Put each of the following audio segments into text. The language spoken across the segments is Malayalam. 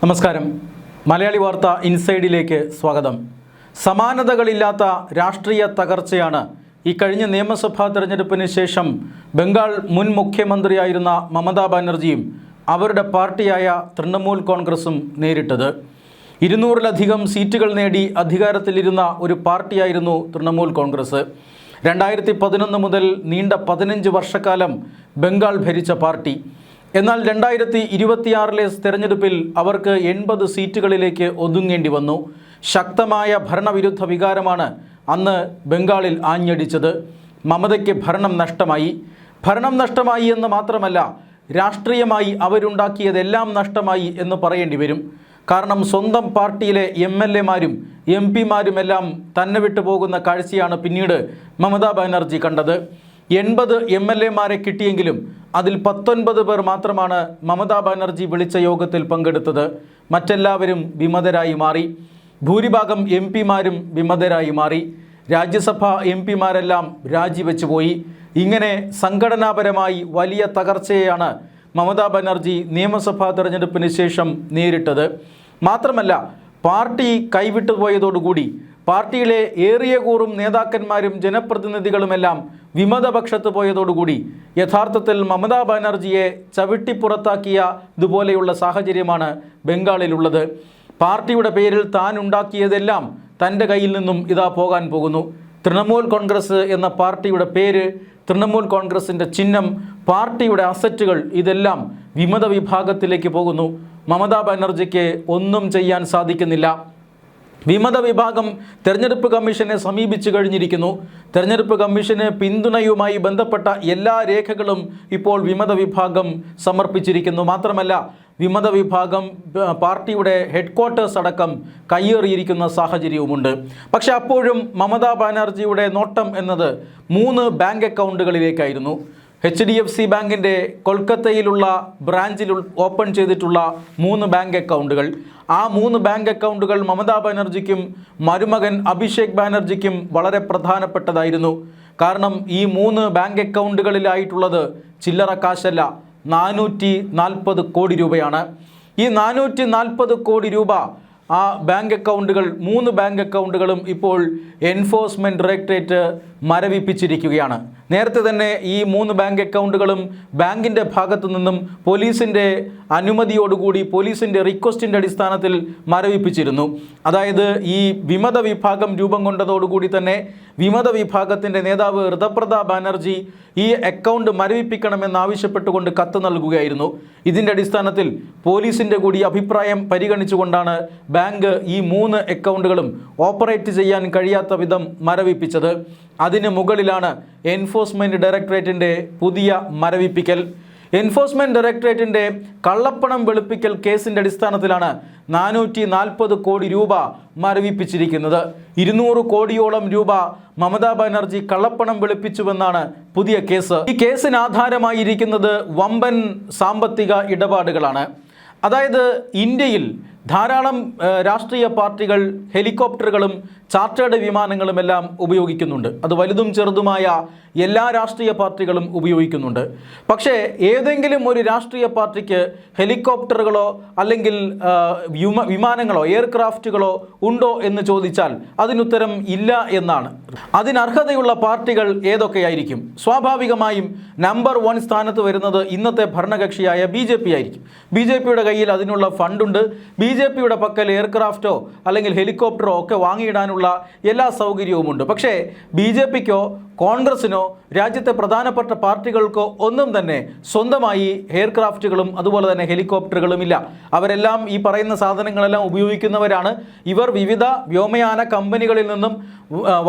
നമസ്കാരം. മലയാളി വാർത്ത ഇൻസൈഡിലേക്ക് സ്വാഗതം. സമാനതകളില്ലാത്ത രാഷ്ട്രീയ തകർച്ചയാണ് ഈ കഴിഞ്ഞ നിയമസഭാ തെരഞ്ഞെടുപ്പിന് ശേഷം ബംഗാൾ മുൻ മുഖ്യമന്ത്രിയായിരുന്ന മമതാ ബാനർജിയും അവരുടെ പാർട്ടിയായ തൃണമൂൽ കോൺഗ്രസും നേരിട്ടത്. 200-ലധികം സീറ്റുകൾ നേടി അധികാരത്തിലിരുന്ന ഒരു പാർട്ടിയായിരുന്നു തൃണമൂൽ കോൺഗ്രസ്. 2011 മുതൽ നീണ്ട 15 വർഷക്കാലം ബംഗാൾ ഭരിച്ച പാർട്ടി. എന്നാൽ 2026 തെരഞ്ഞെടുപ്പിൽ അവർക്ക് 80 സീറ്റുകളിലേക്ക് ഒതുങ്ങേണ്ടി വന്നു. ശക്തമായ ഭരണവിരുദ്ധ വികാരമാണ് അന്ന് ബംഗാളിൽ ആഞ്ഞടിച്ചത്. മമതയ്ക്ക് ഭരണം നഷ്ടമായി എന്ന് മാത്രമല്ല, രാഷ്ട്രീയമായി അവരുണ്ടാക്കിയതെല്ലാം നഷ്ടമായി എന്ന് പറയേണ്ടി വരും. കാരണം സ്വന്തം പാർട്ടിയിലെ MLA-മാരും MP-മാരുമെല്ലാം തന്നെ വിട്ടു പോകുന്ന കാഴ്ചയാണ് പിന്നീട് മമതാ ബാനർജി കണ്ടത്. 80 MLA-മാരെ കിട്ടിയെങ്കിലും അതിൽ 19 പേർ മാത്രമാണ് മമതാ ബാനർജി വിളിച്ച യോഗത്തിൽ പങ്കെടുത്തത്. മറ്റെല്ലാവരും വിമതരായി മാറി. ഭൂരിഭാഗം MP-മാരും വിമതരായി മാറി. രാജ്യസഭാ MP-മാരെല്ലാം രാജിവെച്ചു പോയി. ഇങ്ങനെ സംഘടനാപരമായി വലിയ തകർച്ചയെയാണ് മമതാ ബാനർജി നിയമസഭാ തെരഞ്ഞെടുപ്പിന് ശേഷം നേരിട്ടത്. മാത്രമല്ല, പാർട്ടി കൈവിട്ടു പോയതോടുകൂടി പാർട്ടിയിലെ ഏറിയ കൂറും നേതാക്കന്മാരും ജനപ്രതിനിധികളുമെല്ലാം വിമതപക്ഷത്ത് പോയതോടുകൂടി യഥാർത്ഥത്തിൽ മമതാ ബാനർജിയെ ചവിട്ടിപ്പുറത്താക്കിയ ഇതുപോലെയുള്ള സാഹചര്യമാണ് ബംഗാളിലുള്ളത്. പാർട്ടിയുടെ പേരിൽ താൻ ഉണ്ടാക്കിയതെല്ലാം തൻ്റെ കയ്യിൽ നിന്നും ഇതാ പോകാൻ പോകുന്നു. തൃണമൂൽ കോൺഗ്രസ് എന്ന പാർട്ടിയുടെ പേര്, തൃണമൂൽ കോൺഗ്രസിൻ്റെ ചിഹ്നം, പാർട്ടിയുടെ അസറ്റുകൾ ഇതെല്ലാം വിമത വിഭാഗത്തിലേക്ക് പോകുന്നു. മമതാ ബാനർജിക്ക് ഒന്നും ചെയ്യാൻ സാധിക്കുന്നില്ല. വിമത വിഭാഗം തെരഞ്ഞെടുപ്പ് കമ്മീഷനെ സമീപിച്ചു കഴിഞ്ഞിരിക്കുന്നു. തെരഞ്ഞെടുപ്പ് കമ്മീഷന് പിന്തുണയുമായി ബന്ധപ്പെട്ട എല്ലാ രേഖകളും ഇപ്പോൾ വിമത വിഭാഗം സമർപ്പിച്ചിരിക്കുന്നു. മാത്രമല്ല, വിമത വിഭാഗം പാർട്ടിയുടെ ഹെഡ്ക്വാർട്ടേഴ്സ് അടക്കം കയ്യേറിയിരിക്കുന്ന സാഹചര്യവുമുണ്ട്. പക്ഷേ അപ്പോഴും മമതാ ബാനർജിയുടെ നോട്ടം എന്നത് 3 ബാങ്ക് അക്കൗണ്ടുകളിലേക്കായിരുന്നു. HDFC ബാങ്കിൻ്റെ കൊൽക്കത്തയിലുള്ള ബ്രാഞ്ചിൽ ഓപ്പൺ ചെയ്തിട്ടുള്ള 3 ബാങ്ക് അക്കൗണ്ടുകൾ. ആ 3 ബാങ്ക് അക്കൗണ്ടുകൾ മമതാ ബാനർജിക്കും മരുമകൻ അഭിഷേക് ബാനർജിക്കും വളരെ പ്രധാനപ്പെട്ടതായിരുന്നു. കാരണം ഈ 3 ബാങ്ക് അക്കൗണ്ടുകളിലായിട്ടുള്ളത് ചില്ലറ കാശല്ല, 440 കോടി രൂപയാണ്. ഈ 440 കോടി രൂപ ആ ബാങ്ക് അക്കൗണ്ടുകൾ, 3 ബാങ്ക് അക്കൗണ്ടുകളും ഇപ്പോൾ എൻഫോഴ്സ്മെൻറ്റ് ഡയറക്ടറേറ്റ് മരവിപ്പിച്ചിരിക്കുകയാണ്. നേരത്തെ തന്നെ ഈ 3 ബാങ്ക് അക്കൗണ്ടുകളും ബാങ്കിൻ്റെ ഭാഗത്തു നിന്നും പോലീസിൻ്റെ അനുമതിയോടുകൂടി, പോലീസിൻ്റെ റിക്വസ്റ്റിൻ്റെ അടിസ്ഥാനത്തിൽ മരവിപ്പിച്ചിരുന്നു. അതായത് ഈ വിമത വിഭാഗം രൂപം കൊണ്ടതോടുകൂടി തന്നെ വിമത വിഭാഗത്തിൻ്റെ നേതാവ് ഋതപ്രത ബാനർജി ഈ അക്കൗണ്ട് മരവിപ്പിക്കണമെന്നാവശ്യപ്പെട്ടുകൊണ്ട് കത്ത് നൽകുകയായിരുന്നു. ഇതിൻ്റെ അടിസ്ഥാനത്തിൽ പോലീസിൻ്റെ കൂടി അഭിപ്രായം പരിഗണിച്ചുകൊണ്ടാണ് ബാങ്ക് ഈ 3 അക്കൗണ്ടുകളും ഓപ്പറേറ്റ് ചെയ്യാൻ കഴിയാത്ത വിധം മരവിപ്പിച്ചത്. അതിന് മുകളിലാണ് എൻഫോഴ്സ്മെൻറ്റ് ഡയറക്ടറേറ്റിൻ്റെ പുതിയ മരവിപ്പിക്കൽ. എൻഫോഴ്സ്മെൻറ്റ് ഡയറക്ടറേറ്റിൻ്റെ കള്ളപ്പണം വെളുപ്പിക്കൽ കേസിൻ്റെ അടിസ്ഥാനത്തിലാണ് 440 കോടി രൂപ മരവിപ്പിച്ചിരിക്കുന്നത്. 200 കോടിയോളം രൂപ മമതാ ബാനർജി കള്ളപ്പണം വെളുപ്പിച്ചുവെന്നാണ് പുതിയ കേസ്. ഈ കേസിന് ആധാരമായിരിക്കുന്നത് വമ്പൻ സാമ്പത്തിക ഇടപാടുകളാണ്. അതായത് ഇന്ത്യയിൽ ധാരാളം രാഷ്ട്രീയ പാർട്ടികൾ ഹെലികോപ്റ്ററുകളും ചാർട്ടേഡ് വിമാനങ്ങളുമെല്ലാം ഉപയോഗിക്കുന്നുണ്ട്. അത് വലുതും ചെറുതുമായ എല്ലാ രാഷ്ട്രീയ പാർട്ടികളും ഉപയോഗിക്കുന്നുണ്ട്. പക്ഷേ ഏതെങ്കിലും ഒരു രാഷ്ട്രീയ പാർട്ടിക്ക് ഹെലികോപ്റ്ററുകളോ അല്ലെങ്കിൽ വിമാനങ്ങളോ എയർക്രാഫ്റ്റുകളോ ഉണ്ടോ എന്ന് ചോദിച്ചാൽ അതിനുത്തരം ഇല്ല എന്നാണ്. അതിനർഹതയുള്ള പാർട്ടികൾ ഏതൊക്കെയായിരിക്കും? സ്വാഭാവികമായും നമ്പർ 1 സ്ഥാനത്ത് വരുന്നത് ഇന്നത്തെ ഭരണകക്ഷിയായ BJP ആയിരിക്കും. BJPയുടെ കയ്യിൽ അതിനുള്ള ഫണ്ടുണ്ട്. BJPയുടെ പക്കൽ എയർക്രാഫ്റ്റോ അല്ലെങ്കിൽ ഹെലികോപ്റ്ററോ ഒക്കെ വാങ്ങിയിടാനുള്ള എല്ലാ സൗകര്യവുമുണ്ട്. പക്ഷേ BJPക്കോ കോൺഗ്രസിനോ രാജ്യത്തെ പ്രധാനപ്പെട്ട പാർട്ടികൾക്കോ ഒന്നും തന്നെ സ്വന്തമായി എയർക്രാഫ്റ്റുകളും അതുപോലെ തന്നെ ഹെലികോപ്റ്ററുകളുമില്ല. അവരെല്ലാം ഈ പറയുന്ന സാധനങ്ങളെല്ലാം ഉപയോഗിക്കുന്നവരാണ്. ഇവർ വിവിധ വ്യോമയാന കമ്പനികളിൽ നിന്നും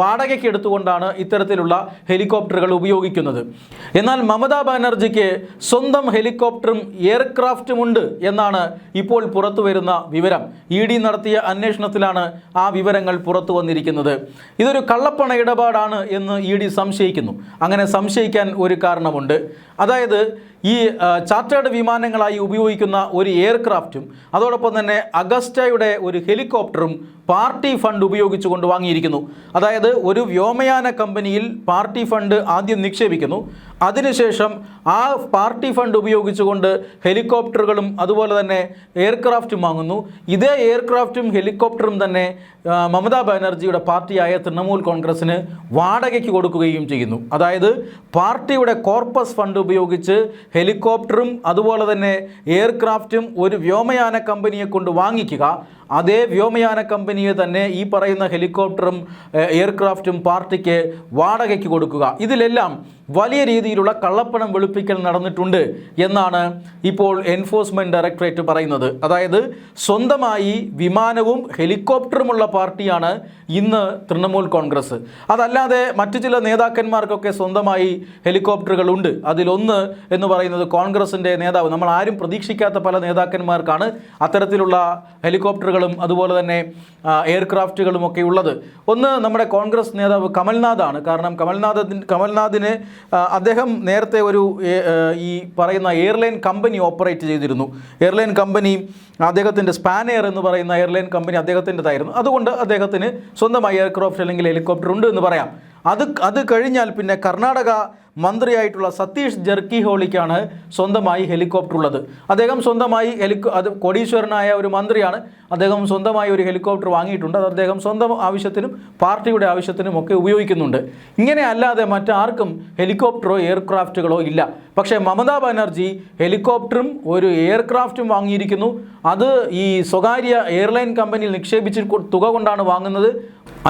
വാടകയ്ക്ക് എടുത്തുകൊണ്ടാണ് ഇത്തരത്തിലുള്ള ഹെലികോപ്റ്ററുകൾ ഉപയോഗിക്കുന്നത്. എന്നാൽ മമതാ ബാനർജിക്ക് സ്വന്തം ഹെലികോപ്റ്ററും എയർക്രാഫ്റ്റുമുണ്ട് എന്നാണ് ഇപ്പോൾ പുറത്തു വരുന്ന വിവരം. ED നടത്തിയ അന്വേഷണത്തിലാണ് ആ വിവരങ്ങൾ പുറത്തു വന്നിരിക്കുന്നത്. ഇതൊരു കള്ളപ്പണ ഇടപാടാണ് എന്ന് ED സംശയിക്കുന്നു. അങ്ങനെ സംശയിക്കാൻ ഒരു കാരണമുണ്ട്. അതായത് ഈ ചാർട്ടേഡ് വിമാനങ്ങളായി ഉപയോഗിക്കുന്ന ഒരു എയർക്രാഫ്റ്റും അതോടൊപ്പം തന്നെ അഗസ്റ്റയുടെ ഒരു ഹെലികോപ്റ്ററും പാർട്ടി ഫണ്ട് ഉപയോഗിച്ചുകൊണ്ട് വാങ്ങിയിരിക്കുന്നു. അതായത് ഒരു വ്യോമയാന കമ്പനിയിൽ പാർട്ടി ഫണ്ട് ആദ്യം നിക്ഷേപിക്കുന്നു. അതിനുശേഷം ആ പാർട്ടി ഫണ്ട് ഉപയോഗിച്ചുകൊണ്ട് ഹെലികോപ്റ്ററുകളും അതുപോലെ തന്നെ എയർക്രാഫ്റ്റും വാങ്ങുന്നു. ഇതേ എയർക്രാഫ്റ്റും ഹെലികോപ്റ്ററും തന്നെ മമതാ ബാനർജിയുടെ പാർട്ടിയായ തൃണമൂൽ കോൺഗ്രസ്സിന് വാടകയ്ക്ക് കൊടുക്കുകയും ചെയ്യുന്നു. അതായത് പാർട്ടിയുടെ കോർപ്പസ് ഫണ്ട് ഉപയോഗിച്ച് ഹെലികോപ്റ്ററും അതുപോലെ തന്നെ എയർക്രാഫ്റ്റും ഒരു വ്യോമയാന കമ്പനിയെ കൊണ്ട് വാങ്ങിക്കുക, അതേ വ്യോമയാന കമ്പനിയെ തന്നെ ഈ പറയുന്ന ഹെലികോപ്റ്ററും എയർക്രാഫ്റ്റും പാർട്ടിക്ക് വാടകയ്ക്ക് കൊടുക്കുക. ഇതിലെല്ലാം വലിയ രീതിയിലുള്ള കള്ളപ്പണം വെളുപ്പിക്കൽ നടന്നിട്ടുണ്ട് എന്നാണ് ഇപ്പോൾ എൻഫോഴ്സ്മെൻറ്റ് ഡയറക്ടറേറ്റ് പറയുന്നത്. അതായത് സ്വന്തമായി വിമാനവും ഹെലികോപ്റ്ററുമുള്ള പാർട്ടിയാണ് ഇന്ന് തൃണമൂൽ കോൺഗ്രസ്. അതല്ലാതെ മറ്റു ചില നേതാക്കന്മാർക്കൊക്കെ സ്വന്തമായി ഹെലികോപ്റ്ററുകളുണ്ട്. അതിലൊന്ന് എന്ന് പറയുന്നത് കോൺഗ്രസിൻ്റെ നേതാവ്, നമ്മൾ ആരും പ്രതീക്ഷിക്കാത്ത പല നേതാക്കന്മാർക്കാണ് അത്തരത്തിലുള്ള ഹെലികോപ്റ്ററുകളും അതുപോലെ തന്നെ എയർക്രാഫ്റ്റുകളും ഒക്കെ ഉള്ളത്. ഒന്ന് നമ്മുടെ കോൺഗ്രസ് നേതാവ് കമൽനാഥാണ്. കാരണം കമൽനാഥിന് അദ്ദേഹം നേരത്തെ ഒരു ഈ പറയുന്ന എയർലൈൻ കമ്പനി ഓപ്പറേറ്റ് ചെയ്തിരുന്നു. എയർലൈൻ കമ്പനി അദ്ദേഹത്തിൻ്റെ സ്പാനെയർ എന്ന് പറയുന്ന എയർലൈൻ കമ്പനി അദ്ദേഹത്തിൻ്റെതായിരുന്നു. അതുകൊണ്ട് അദ്ദേഹത്തിന് സ്വന്തമായി എയർക്രാഫ്റ്റ് അല്ലെങ്കിൽ ഹെലികോപ്റ്റർ ഉണ്ട് എന്ന് പറയാം. അത് കഴിഞ്ഞാൽ പിന്നെ കർണാടക മന്ത്രിയായിട്ടുള്ള സതീഷ് ജർക്കിഹോളിക്കാണ് സ്വന്തമായി ഹെലികോപ്റ്റർ ഉള്ളത്. അദ്ദേഹം സ്വന്തമായി അത് കോടീശ്വരനായ ഒരു മന്ത്രിയാണ്. അദ്ദേഹം സ്വന്തമായി ഒരു ഹെലികോപ്റ്റർ വാങ്ങിയിട്ടുണ്ട്. അത് അദ്ദേഹം സ്വന്തം ആവശ്യത്തിനും പാർട്ടിയുടെ ആവശ്യത്തിനും ഒക്കെ ഉപയോഗിക്കുന്നുണ്ട്. ഇങ്ങനെ അല്ലാതെ മറ്റാർക്കും ഹെലികോപ്റ്ററോ എയർക്രാഫ്റ്റുകളോ ഇല്ല. പക്ഷേ മമതാ ബാനർജി ഹെലികോപ്റ്ററും ഒരു എയർക്രാഫ്റ്റും വാങ്ങിയിരിക്കുന്നു. അത് ഈ സ്വകാര്യ എയർലൈൻ കമ്പനിയിൽ നിക്ഷേപിച്ച തുക കൊണ്ടാണ് വാങ്ങുന്നത്.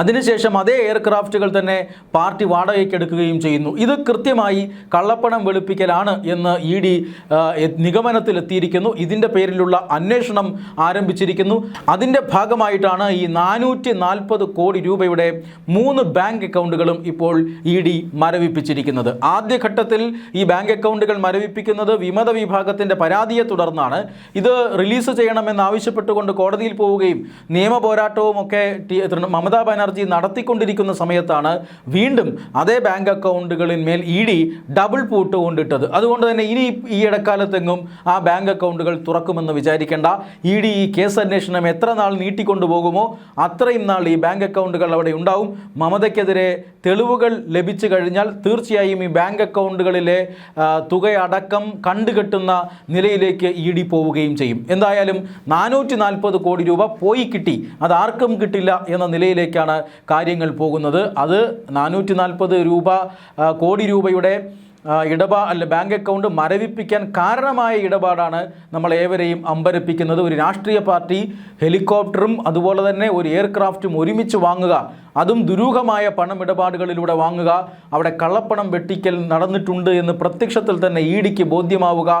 അതിനുശേഷം അതേ എയർക്രാഫ്റ്റുകൾ തന്നെ പാർട്ടി വാടകയ്ക്കെടുക്കുകയും ചെയ്യുന്നു. ഇത് കൃത്യമായി കള്ളപ്പണം വെളുപ്പിക്കലാണ് എന്ന് ED നിഗമനത്തിലെത്തിയിരിക്കുന്നു. ഇതിൻ്റെ പേരിലുള്ള അന്വേഷണം ആരംഭിച്ചിരിക്കുന്നു. അതിൻ്റെ ഭാഗമായിട്ടാണ് ഈ 440 കോടി രൂപയുടെ 3 ബാങ്ക് അക്കൗണ്ടുകളും ഇപ്പോൾ ED മരവിപ്പിച്ചിരിക്കുന്നത്. ആദ്യഘട്ടത്തിൽ ഈ ബാങ്ക് അക്കൗണ്ടുകൾ മരവിപ്പിക്കുന്നത് വിമത വിഭാഗത്തിൻ്റെ പരാതിയെ തുടർന്നാണ്. ഇത് റിലീസ് ചെയ്യണമെന്നാവശ്യപ്പെട്ടുകൊണ്ട് കോടതിയിൽ പോവുകയും നിയമ പോരാട്ടവും ഒക്കെ മമതാ ബാനർജി നടത്തിക്കൊണ്ടിരിക്കുന്ന സമയത്താണ് വീണ്ടും അതേ ബാങ്ക് അക്കൗണ്ടുകളിന്മേൽ ED ഡബിൾ പൂട്ട് കൊണ്ടിട്ടത്. അതുകൊണ്ട് തന്നെ ഇനി ഈ ഇടക്കാലത്തെങ്ങും ആ ബാങ്ക് അക്കൗണ്ടുകൾ തുറക്കുമെന്ന് വിചാരിക്കേണ്ട. ED ഈ കേസ് അന്വേഷണം എത്ര നാൾ നീട്ടിക്കൊണ്ടുപോകുമോ അത്രയും നാൾ ഈ ബാങ്ക് അക്കൗണ്ടുകൾ അവിടെ ഉണ്ടാവും. മമതയ്ക്കെതിരെ തെളിവുകൾ ലഭിച്ചു കഴിഞ്ഞാൽ തീർച്ചയായും ഈ ബാങ്ക് അക്കൗണ്ടുകളിലെ തുകയടക്കം കണ്ടുകെട്ടുന്ന നിലയിലേക്ക് ED പോവുകയും ചെയ്യും. എന്തായാലും 440 കോടി രൂപ പോയി കിട്ടി, അതാർക്കും കിട്ടില്ല എന്ന നിലയിലേക്കാണ് കാര്യങ്ങൾ പോകുന്നത്. അത് 440 കോടി രൂപയുടെ ബാങ്ക് അക്കൗണ്ട് മരവിപ്പിക്കാൻ കാരണമായ ഇടപാടാണ് നമ്മളേവരെയും അമ്പരപ്പിക്കുന്നത്. ഒരു രാഷ്ട്രീയ പാർട്ടി ഹെലികോപ്റ്ററും അതുപോലെ തന്നെ ഒരു എയർക്രാഫ്റ്റും ഒരുമിച്ച് വാങ്ങുക, അതും ദുരൂഹമായ പണമിടപാടുകളിലൂടെ വാങ്ങുക, അവിടെ കള്ളപ്പണം വെട്ടിക്കൽ നടന്നിട്ടുണ്ട് എന്ന് പ്രത്യക്ഷത്തിൽ തന്നെ EDക്ക് ബോധ്യമാവുക,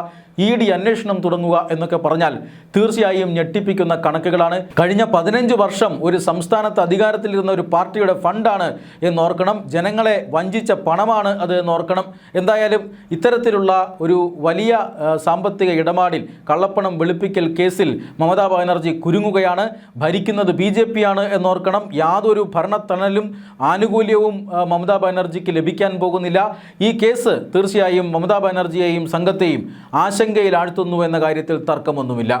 ED അന്വേഷണം തുടങ്ങുക എന്നൊക്കെ പറഞ്ഞാൽ തീർച്ചയായും ഞെട്ടിപ്പിക്കുന്ന കണക്കുകളാണ്. കഴിഞ്ഞ 15 വർഷം ഒരു സംസ്ഥാനത്ത് അധികാരത്തിലിരുന്ന ഒരു പാർട്ടിയുടെ ഫണ്ടാണ് എന്നോർക്കണം. ജനങ്ങളെ വഞ്ചിച്ച പണമാണ് അത് എന്നോർക്കണം. എന്തായാലും ഇത്തരത്തിലുള്ള ഒരു വലിയ സാമ്പത്തിക ഇടപാടിൽ കള്ളപ്പണം വെളുപ്പിക്കൽ കേസിൽ മമതാ ബാനർജി കുരുങ്ങുകയാണ്. ഭരിക്കുന്നത് BJP ആണ് എന്നോർക്കണം. യാതൊരു ഭരണത്തണലും ആനുകൂല്യവും മമതാ ബാനർജിക്ക് ലഭിക്കാൻ പോകുന്നില്ല. ഈ കേസ് തീർച്ചയായും മമതാ ബാനർജിയെയും സംഘത്തെയും ആശങ്കയിലാഴ്ത്തുന്നു എന്ന കാര്യത്തിൽ തർക്കമൊന്നുമില്ല.